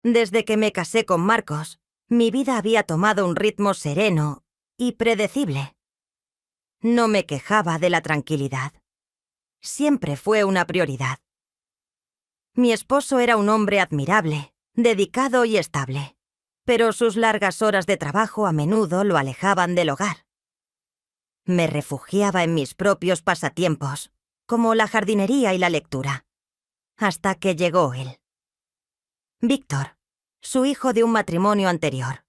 Desde que me casé con Marcos, mi vida había tomado un ritmo sereno y predecible. No me quejaba de la tranquilidad. Siempre fue una prioridad. Mi esposo era un hombre admirable, dedicado y estable, pero sus largas horas de trabajo a menudo lo alejaban del hogar. Me refugiaba en mis propios pasatiempos, como la jardinería y la lectura, hasta que llegó él. Víctor, su hijo de un matrimonio anterior.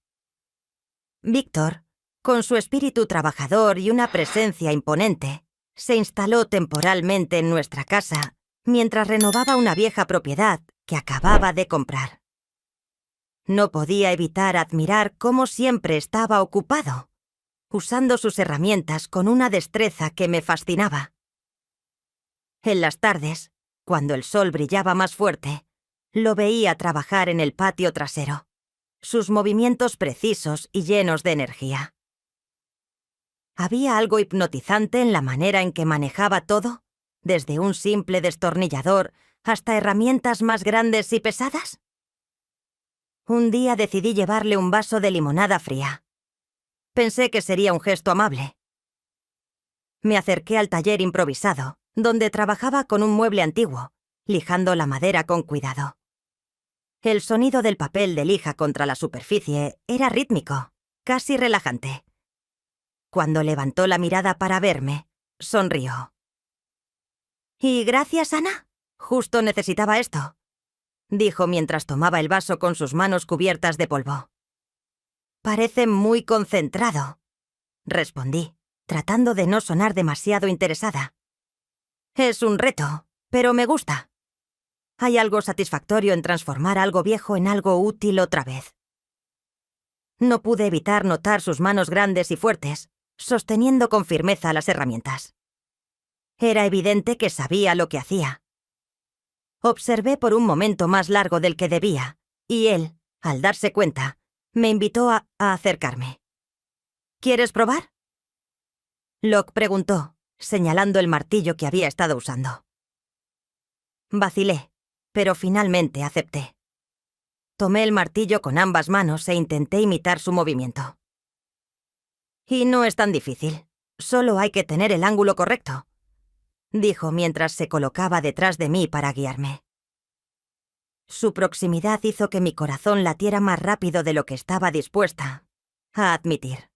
Víctor, con su espíritu trabajador y una presencia imponente, se instaló temporalmente en nuestra casa mientras renovaba una vieja propiedad que acababa de comprar. No podía evitar admirar cómo siempre estaba ocupado, usando sus herramientas con una destreza que me fascinaba. En las tardes, cuando el sol brillaba más fuerte, lo veía trabajar en el patio trasero, sus movimientos precisos y llenos de energía. Había algo hipnotizante en la manera en que manejaba todo, desde un simple destornillador hasta herramientas más grandes y pesadas. Un día decidí llevarle un vaso de limonada fría. Pensé que sería un gesto amable. Me acerqué al taller improvisado, donde trabajaba con un mueble antiguo, lijando la madera con cuidado. El sonido del papel de lija contra la superficie era rítmico, casi relajante. Cuando levantó la mirada para verme, sonrió. «¿Y gracias, Ana? Justo necesitaba esto», dijo mientras tomaba el vaso con sus manos cubiertas de polvo. «Parece muy concentrado», respondí, tratando de no sonar demasiado interesada. «Es un reto, pero me gusta. Hay algo satisfactorio en transformar algo viejo en algo útil otra vez». No pude evitar notar sus manos grandes y fuertes, sosteniendo con firmeza las herramientas. Era evidente que sabía lo que hacía. Observé por un momento más largo del que debía, y él, al darse cuenta, me invitó a acercarme. «¿Quieres probar?», Locke preguntó, señalando el martillo que había estado usando. Vacilé, pero finalmente acepté. Tomé el martillo con ambas manos e intenté imitar su movimiento. «Y no es tan difícil, solo hay que tener el ángulo correcto», dijo mientras se colocaba detrás de mí para guiarme. Su proximidad hizo que mi corazón latiera más rápido de lo que estaba dispuesta a admitir.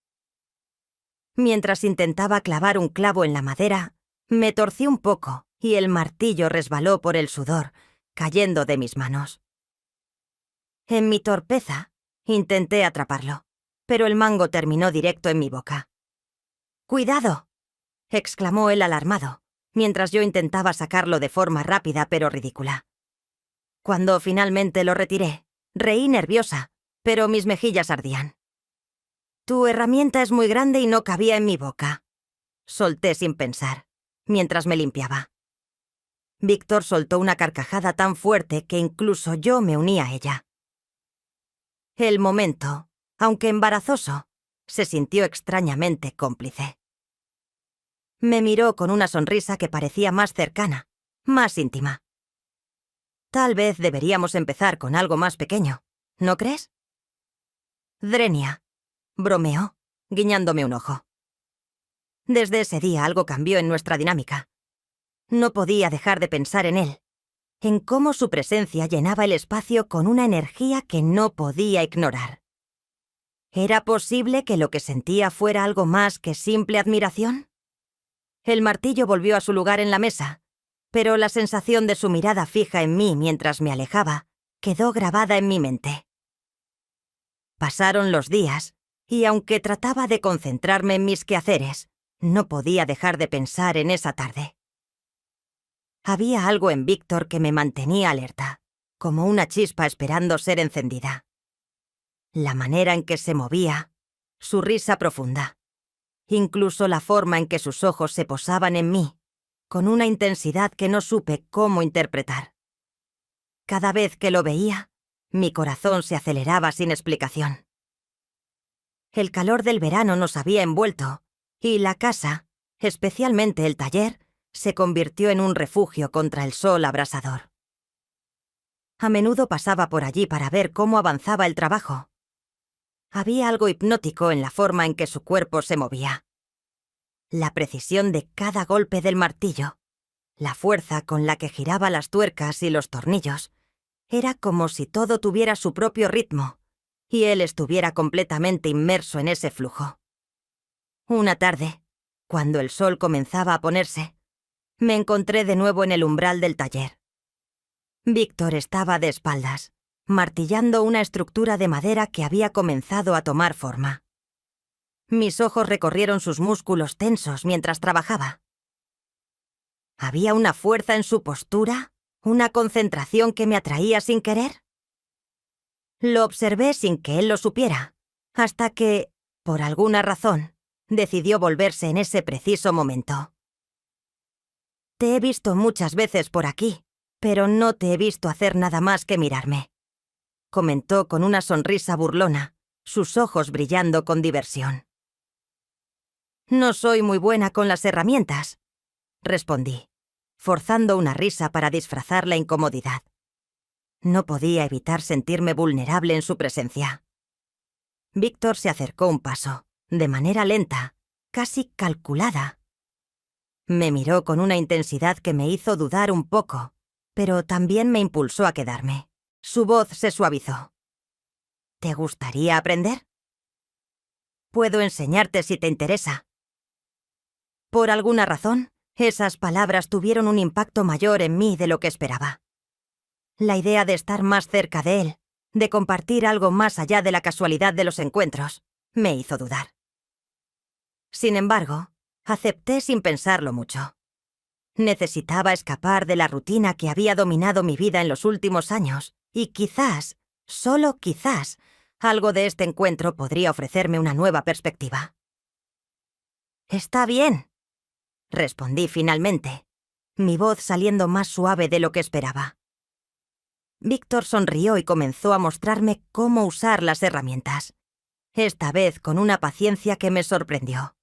Mientras intentaba clavar un clavo en la madera, me torcí un poco y el martillo resbaló por el sudor, cayendo de mis manos. En mi torpeza, intenté atraparlo, pero el mango terminó directo en mi boca. «¡Cuidado!», exclamó él alarmado, mientras yo intentaba sacarlo de forma rápida pero ridícula. Cuando finalmente lo retiré, reí nerviosa, pero mis mejillas ardían. «Tu herramienta es muy grande y no cabía en mi boca», solté sin pensar, mientras me limpiaba. Víctor soltó una carcajada tan fuerte que incluso yo me uní a ella. El momento, aunque embarazoso, se sintió extrañamente cómplice. Me miró con una sonrisa que parecía más cercana, más íntima. «Tal vez deberíamos empezar con algo más pequeño, ¿no crees?». «Drenia», bromeó, guiñándome un ojo. Desde ese día algo cambió en nuestra dinámica. No podía dejar de pensar en él, en cómo su presencia llenaba el espacio con una energía que no podía ignorar. ¿Era posible que lo que sentía fuera algo más que simple admiración? El martillo volvió a su lugar en la mesa, pero la sensación de su mirada fija en mí mientras me alejaba quedó grabada en mi mente. Pasaron los días, y aunque trataba de concentrarme en mis quehaceres, no podía dejar de pensar en esa tarde. Había algo en Víctor que me mantenía alerta, como una chispa esperando ser encendida. La manera en que se movía, su risa profunda, incluso la forma en que sus ojos se posaban en mí, con una intensidad que no supe cómo interpretar. Cada vez que lo veía, mi corazón se aceleraba sin explicación. El calor del verano nos había envuelto, y la casa, especialmente el taller, se convirtió en un refugio contra el sol abrasador. A menudo pasaba por allí para ver cómo avanzaba el trabajo. Había algo hipnótico en la forma en que su cuerpo se movía. La precisión de cada golpe del martillo, la fuerza con la que giraba las tuercas y los tornillos, era como si todo tuviera su propio ritmo y él estuviera completamente inmerso en ese flujo. Una tarde, cuando el sol comenzaba a ponerse, me encontré de nuevo en el umbral del taller. Víctor estaba de espaldas, martillando una estructura de madera que había comenzado a tomar forma. Mis ojos recorrieron sus músculos tensos mientras trabajaba. ¿Había una fuerza en su postura? ¿Una concentración que me atraía sin querer? Lo observé sin que él lo supiera, hasta que, por alguna razón, decidió volverse en ese preciso momento. «Te he visto muchas veces por aquí, pero no te he visto hacer nada más que mirarme», comentó con una sonrisa burlona, sus ojos brillando con diversión. «No soy muy buena con las herramientas», respondí, forzando una risa para disfrazar la incomodidad. No podía evitar sentirme vulnerable en su presencia. Víctor se acercó un paso, de manera lenta, casi calculada. Me miró con una intensidad que me hizo dudar un poco, pero también me impulsó a quedarme. Su voz se suavizó. «¿Te gustaría aprender? Puedo enseñarte si te interesa». Por alguna razón, esas palabras tuvieron un impacto mayor en mí de lo que esperaba. La idea de estar más cerca de él, de compartir algo más allá de la casualidad de los encuentros, me hizo dudar. Sin embargo, acepté sin pensarlo mucho. Necesitaba escapar de la rutina que había dominado mi vida en los últimos años, y quizás, solo quizás, algo de este encuentro podría ofrecerme una nueva perspectiva. «Está bien», respondí finalmente, mi voz saliendo más suave de lo que esperaba. Víctor sonrió y comenzó a mostrarme cómo usar las herramientas, esta vez con una paciencia que me sorprendió.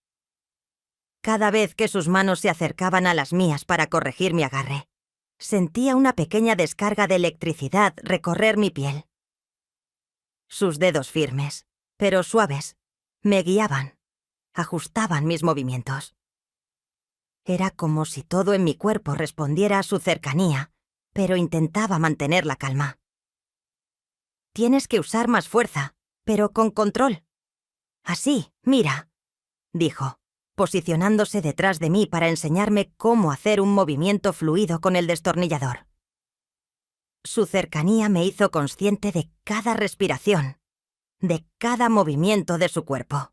Cada vez que sus manos se acercaban a las mías para corregir mi agarre, sentía una pequeña descarga de electricidad recorrer mi piel. Sus dedos firmes, pero suaves, me guiaban, ajustaban mis movimientos. Era como si todo en mi cuerpo respondiera a su cercanía, pero intentaba mantener la calma. «Tienes que usar más fuerza, pero con control. Así, mira», dijo, posicionándose detrás de mí para enseñarme cómo hacer un movimiento fluido con el destornillador. Su cercanía me hizo consciente de cada respiración, de cada movimiento de su cuerpo.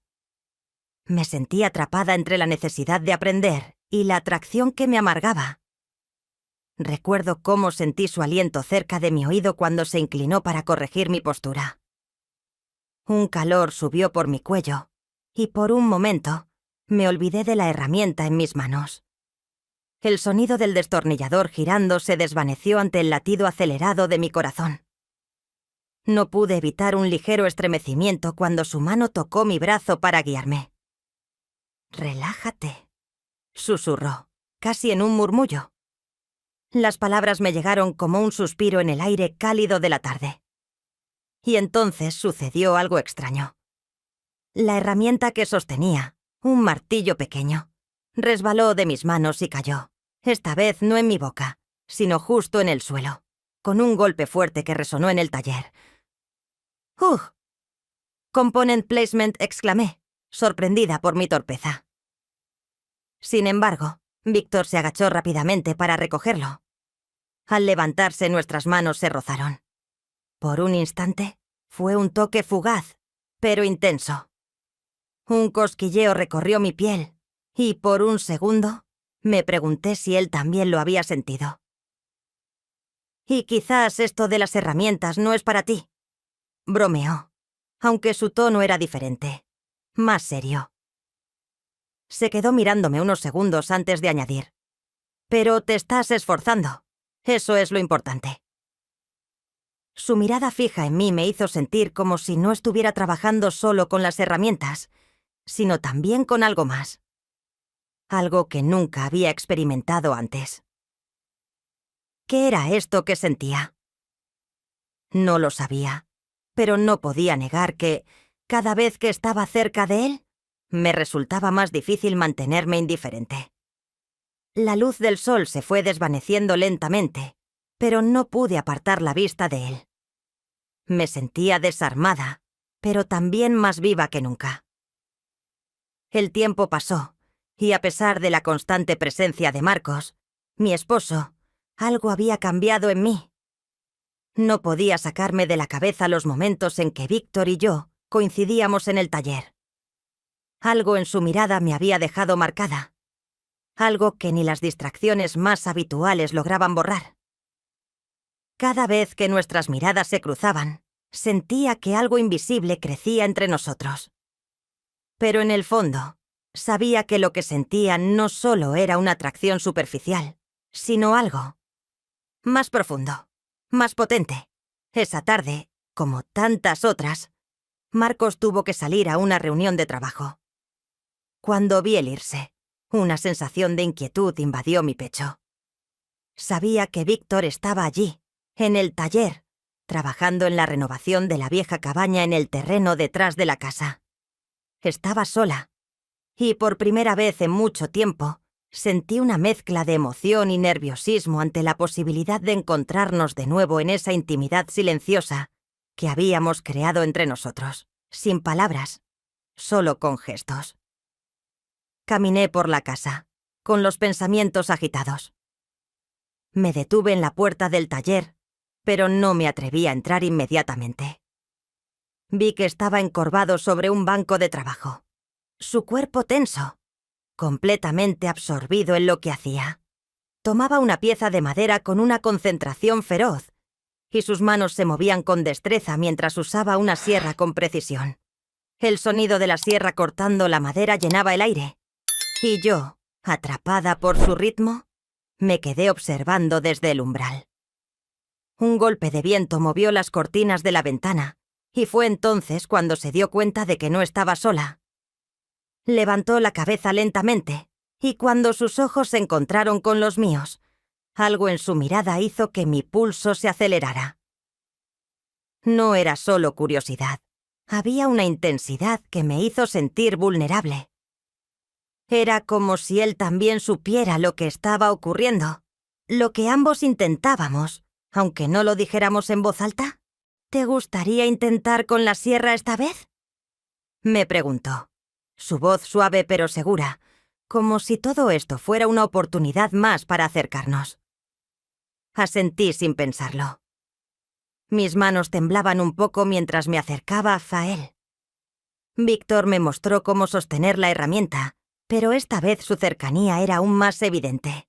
Me sentí atrapada entre la necesidad de aprender y la atracción que me amargaba. Recuerdo cómo sentí su aliento cerca de mi oído cuando se inclinó para corregir mi postura. Un calor subió por mi cuello, y por un momento me olvidé de la herramienta en mis manos. El sonido del destornillador girando se desvaneció ante el latido acelerado de mi corazón. No pude evitar un ligero estremecimiento cuando su mano tocó mi brazo para guiarme. «Relájate», susurró, casi en un murmullo. Las palabras me llegaron como un suspiro en el aire cálido de la tarde. Y entonces sucedió algo extraño. La herramienta que sostenía, un martillo pequeño, resbaló de mis manos y cayó, esta vez no en mi boca, sino justo en el suelo, con un golpe fuerte que resonó en el taller. «¡Ugh! Component placement», exclamé, sorprendida por mi torpeza. Sin embargo, Víctor se agachó rápidamente para recogerlo. Al levantarse, nuestras manos se rozaron. Por un instante, fue un toque fugaz, pero intenso. Un cosquilleo recorrió mi piel, y por un segundo, me pregunté si él también lo había sentido. «Y quizás esto de las herramientas no es para ti», bromeó, aunque su tono era diferente, más serio. Se quedó mirándome unos segundos antes de añadir: «Pero te estás esforzando. Eso es lo importante». Su mirada fija en mí me hizo sentir como si no estuviera trabajando solo con las herramientas, sino también con algo más. Algo que nunca había experimentado antes. ¿Qué era esto que sentía? No lo sabía, pero no podía negar que, cada vez que estaba cerca de él, me resultaba más difícil mantenerme indiferente. La luz del sol se fue desvaneciendo lentamente, pero no pude apartar la vista de él. Me sentía desarmada, pero también más viva que nunca. El tiempo pasó, y a pesar de la constante presencia de Marcos, mi esposo, algo había cambiado en mí. No podía sacarme de la cabeza los momentos en que Víctor y yo coincidíamos en el taller. Algo en su mirada me había dejado marcada, algo que ni las distracciones más habituales lograban borrar. Cada vez que nuestras miradas se cruzaban, sentía que algo invisible crecía entre nosotros. Pero en el fondo, sabía que lo que sentía no solo era una atracción superficial, sino algo más profundo, más potente. Esa tarde, como tantas otras, Marcos tuvo que salir a una reunión de trabajo. Cuando vi el irse, una sensación de inquietud invadió mi pecho. Sabía que Víctor estaba allí, en el taller, trabajando en la renovación de la vieja cabaña en el terreno detrás de la casa. Estaba sola, y por primera vez en mucho tiempo, sentí una mezcla de emoción y nerviosismo ante la posibilidad de encontrarnos de nuevo en esa intimidad silenciosa que habíamos creado entre nosotros, sin palabras, solo con gestos. Caminé por la casa, con los pensamientos agitados. Me detuve en la puerta del taller, pero no me atreví a entrar inmediatamente. Vi que estaba encorvado sobre un banco de trabajo, su cuerpo tenso, completamente absorbido en lo que hacía. Tomaba una pieza de madera con una concentración feroz, y sus manos se movían con destreza mientras usaba una sierra con precisión. El sonido de la sierra cortando la madera llenaba el aire, y yo, atrapada por su ritmo, me quedé observando desde el umbral. Un golpe de viento movió las cortinas de la ventana, y fue entonces cuando se dio cuenta de que no estaba sola. Levantó la cabeza lentamente, y cuando sus ojos se encontraron con los míos, algo en su mirada hizo que mi pulso se acelerara. No era solo curiosidad, había una intensidad que me hizo sentir vulnerable. Era como si él también supiera lo que estaba ocurriendo, lo que ambos intentábamos, aunque no lo dijéramos en voz alta. ¿Te gustaría intentar con la sierra esta vez?, me preguntó, su voz suave pero segura, como si todo esto fuera una oportunidad más para acercarnos. Asentí sin pensarlo. Mis manos temblaban un poco mientras me acercaba a él. Víctor me mostró cómo sostener la herramienta, pero esta vez su cercanía era aún más evidente.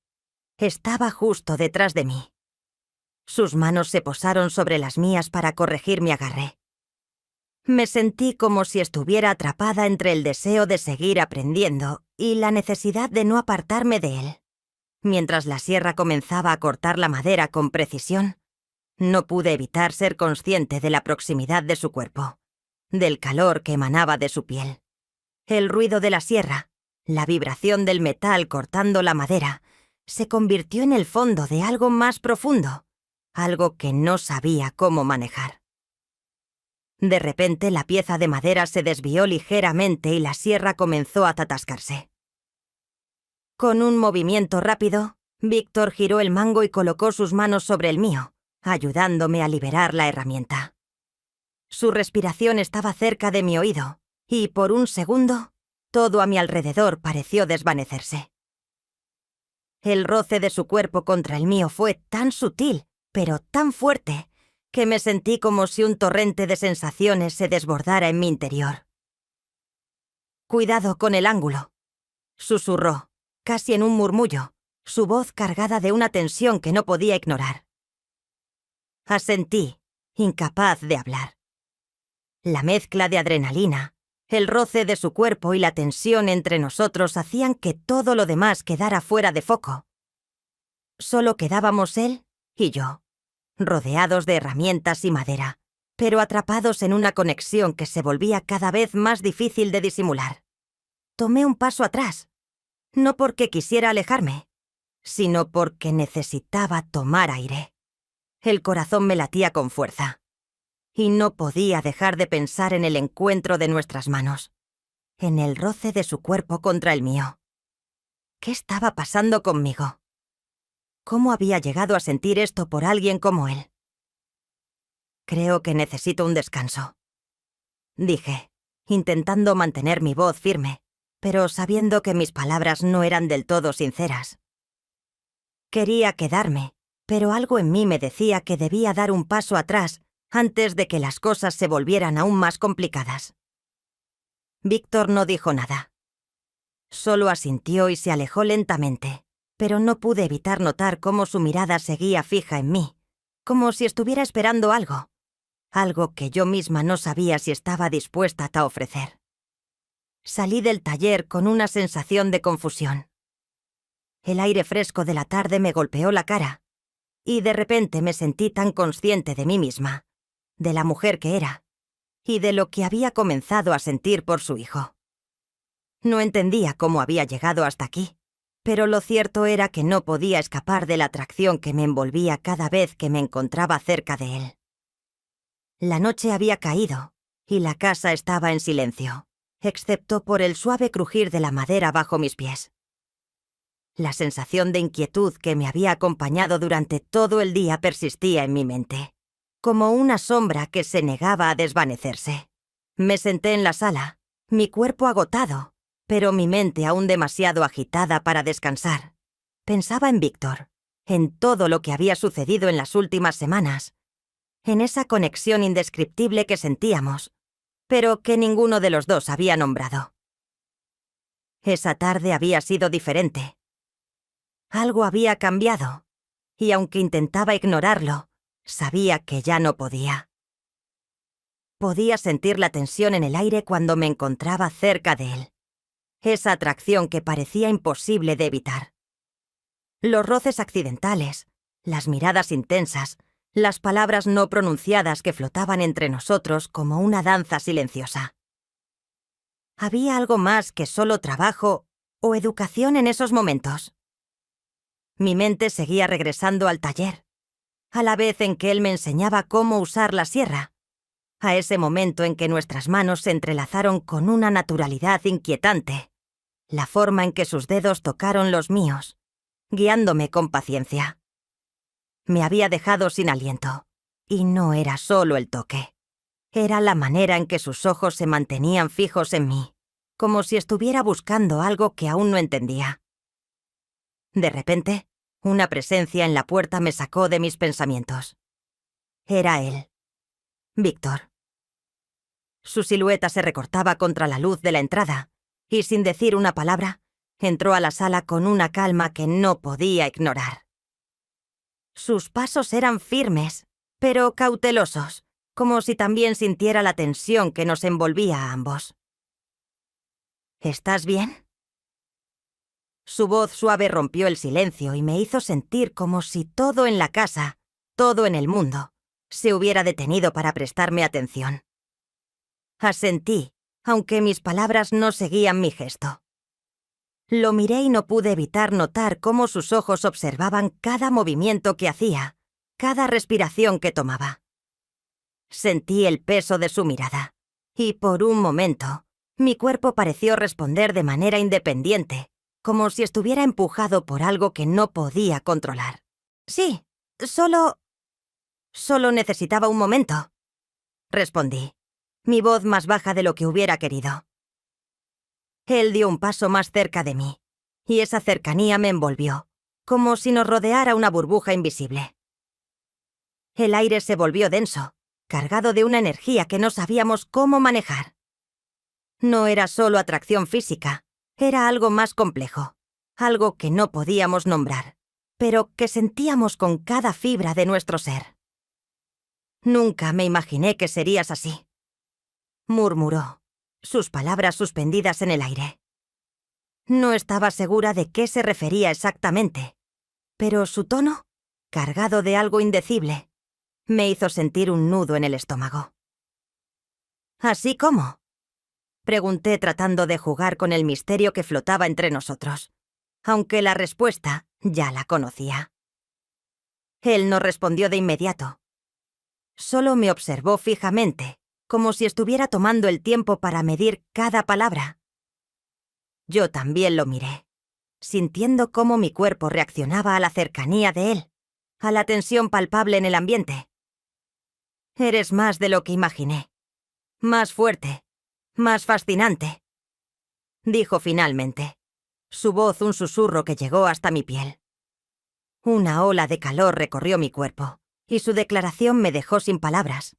Estaba justo detrás de mí. Sus manos se posaron sobre las mías para corregir mi agarre. Me sentí como si estuviera atrapada entre el deseo de seguir aprendiendo y la necesidad de no apartarme de él. Mientras la sierra comenzaba a cortar la madera con precisión, no pude evitar ser consciente de la proximidad de su cuerpo, del calor que emanaba de su piel. El ruido de la sierra, la vibración del metal cortando la madera, se convirtió en el fondo de algo más profundo, algo que no sabía cómo manejar. De repente la pieza de madera se desvió ligeramente y la sierra comenzó a atascarse. Con un movimiento rápido, Víctor giró el mango y colocó sus manos sobre el mío, ayudándome a liberar la herramienta. Su respiración estaba cerca de mi oído, y por un segundo, todo a mi alrededor pareció desvanecerse. El roce de su cuerpo contra el mío fue tan sutil, pero tan fuerte, que me sentí como si un torrente de sensaciones se desbordara en mi interior. «Cuidado con el ángulo», susurró, casi en un murmullo, su voz cargada de una tensión que no podía ignorar. Asentí, incapaz de hablar. La mezcla de adrenalina, el roce de su cuerpo y la tensión entre nosotros hacían que todo lo demás quedara fuera de foco. Solo quedábamos él y yo, rodeados de herramientas y madera, pero atrapados en una conexión que se volvía cada vez más difícil de disimular. Tomé un paso atrás, no porque quisiera alejarme, sino porque necesitaba tomar aire. El corazón me latía con fuerza. y no podía dejar de pensar en el encuentro de nuestras manos, en el roce de su cuerpo contra el mío. ¿Qué estaba pasando conmigo? ¿Cómo había llegado a sentir esto por alguien como él? Creo que necesito un descanso, dije, intentando mantener mi voz firme, pero sabiendo que mis palabras no eran del todo sinceras. Quería quedarme, pero algo en mí me decía que debía dar un paso atrás antes de que las cosas se volvieran aún más complicadas. Víctor no dijo nada. Solo asintió y se alejó lentamente, pero no pude evitar notar cómo su mirada seguía fija en mí, como si estuviera esperando algo que yo misma no sabía si estaba dispuesta a ofrecer. Salí del taller con una sensación de confusión. El aire fresco de la tarde me golpeó la cara, y de repente me sentí tan consciente de mí misma, de la mujer que era, y de lo que había comenzado a sentir por su hijo. No entendía cómo había llegado hasta aquí, pero lo cierto era que no podía escapar de la atracción que me envolvía cada vez que me encontraba cerca de él. La noche había caído, y la casa estaba en silencio, excepto por el suave crujir de la madera bajo mis pies. La sensación de inquietud que me había acompañado durante todo el día persistía en mi mente, como una sombra que se negaba a desvanecerse. Me senté en la sala, mi cuerpo agotado, pero mi mente aún demasiado agitada para descansar. Pensaba en Víctor, en todo lo que había sucedido en las últimas semanas, en esa conexión indescriptible que sentíamos, pero que ninguno de los dos había nombrado. Esa tarde había sido diferente. Algo había cambiado, y aunque intentaba ignorarlo, sabía que ya no podía. Podía sentir la tensión en el aire cuando me encontraba cerca de él. Esa atracción que parecía imposible de evitar. Los roces accidentales, las miradas intensas, las palabras no pronunciadas que flotaban entre nosotros como una danza silenciosa. ¿Había algo más que solo trabajo o educación en esos momentos? Mi mente seguía regresando al taller, a la vez en que él me enseñaba cómo usar la sierra, a ese momento en que nuestras manos se entrelazaron con una naturalidad inquietante, la forma en que sus dedos tocaron los míos, guiándome con paciencia. Me había dejado sin aliento, y no era solo el toque. Era la manera en que sus ojos se mantenían fijos en mí, como si estuviera buscando algo que aún no entendía. De repente, una presencia en la puerta me sacó de mis pensamientos. Era él, Víctor. Su silueta se recortaba contra la luz de la entrada, y sin decir una palabra, entró a la sala con una calma que no podía ignorar. Sus pasos eran firmes, pero cautelosos, como si también sintiera la tensión que nos envolvía a ambos. ¿Estás bien? Su voz suave rompió el silencio y me hizo sentir como si todo en la casa, todo en el mundo, se hubiera detenido para prestarme atención. Asentí, aunque mis palabras no seguían mi gesto. Lo miré y no pude evitar notar cómo sus ojos observaban cada movimiento que hacía, cada respiración que tomaba. Sentí el peso de su mirada, y por un momento, mi cuerpo pareció responder de manera independiente, como si estuviera empujado por algo que no podía controlar. Sí, solo necesitaba un momento, respondí, mi voz más baja de lo que hubiera querido. Él dio un paso más cerca de mí, y esa cercanía me envolvió, como si nos rodeara una burbuja invisible. El aire se volvió denso, cargado de una energía que no sabíamos cómo manejar. No era solo atracción física, era algo más complejo, algo que no podíamos nombrar, pero que sentíamos con cada fibra de nuestro ser. Nunca me imaginé que serías así, murmuró, sus palabras suspendidas en el aire. No estaba segura de qué se refería exactamente, pero su tono, cargado de algo indecible, me hizo sentir un nudo en el estómago. ¿Así cómo? Pregunté tratando de jugar con el misterio que flotaba entre nosotros, aunque la respuesta ya la conocía. Él no respondió de inmediato. Solo me observó fijamente, como si estuviera tomando el tiempo para medir cada palabra. Yo también lo miré, sintiendo cómo mi cuerpo reaccionaba a la cercanía de él, a la tensión palpable en el ambiente. Eres más de lo que imaginé. Más fuerte, más fascinante, dijo finalmente, su voz un susurro que llegó hasta mi piel. Una ola de calor recorrió mi cuerpo, y su declaración me dejó sin palabras.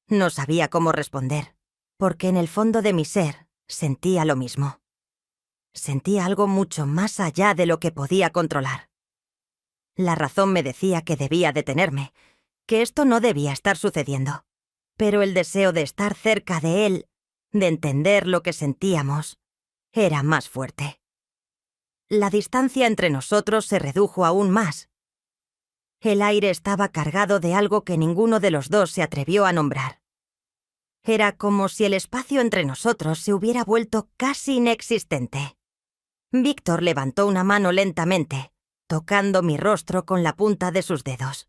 No sabía cómo responder, porque en el fondo de mi ser sentía lo mismo. Sentía algo mucho más allá de lo que podía controlar. La razón me decía que debía detenerme, que esto no debía estar sucediendo. Pero el deseo de estar cerca de él, de entender lo que sentíamos, era más fuerte. La distancia entre nosotros se redujo aún más. El aire estaba cargado de algo que ninguno de los dos se atrevió a nombrar. Era como si el espacio entre nosotros se hubiera vuelto casi inexistente. Víctor levantó una mano lentamente, tocando mi rostro con la punta de sus dedos.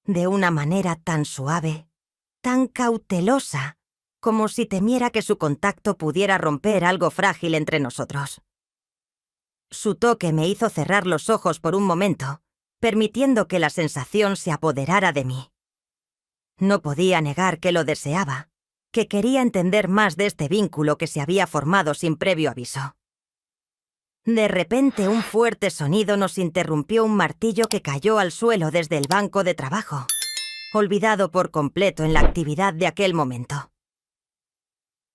De una manera tan suave, tan cautelosa, como si temiera que su contacto pudiera romper algo frágil entre nosotros. Su toque me hizo cerrar los ojos por un momento, permitiendo que la sensación se apoderara de mí. No podía negar que lo deseaba, que quería entender más de este vínculo que se había formado sin previo aviso. De repente, un fuerte sonido nos interrumpió un martillo que cayó al suelo desde el banco de trabajo, olvidado por completo en la actividad de aquel momento.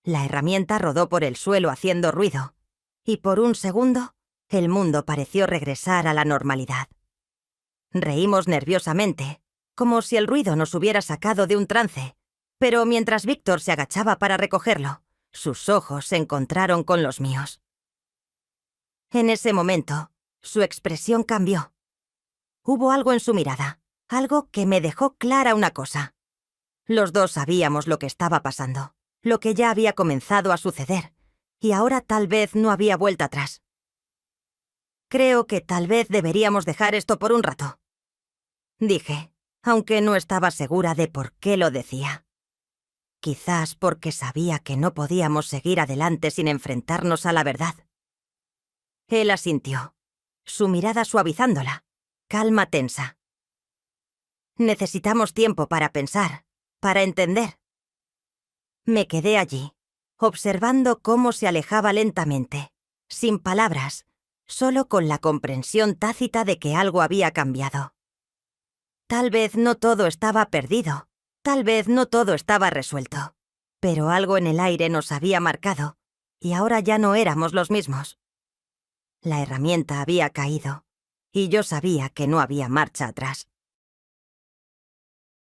La herramienta rodó por el suelo haciendo ruido, y por un segundo, el mundo pareció regresar a la normalidad. Reímos nerviosamente, como si el ruido nos hubiera sacado de un trance, pero mientras Víctor se agachaba para recogerlo, sus ojos se encontraron con los míos. En ese momento, su expresión cambió. Hubo algo en su mirada, algo que me dejó clara una cosa. Los dos sabíamos lo que estaba pasando, lo que ya había comenzado a suceder, y ahora tal vez no había vuelta atrás. Creo que tal vez deberíamos dejar esto por un rato, dije, aunque no estaba segura de por qué lo decía. Quizás porque sabía que no podíamos seguir adelante sin enfrentarnos a la verdad. Él asintió, su mirada suavizándola, calma tensa. Necesitamos tiempo para pensar, para entender. Me quedé allí, observando cómo se alejaba lentamente, sin palabras, solo con la comprensión tácita de que algo había cambiado. Tal vez no todo estaba perdido, tal vez no todo estaba resuelto, pero algo en el aire nos había marcado, y ahora ya no éramos los mismos. La herramienta había caído, y yo sabía que no había marcha atrás.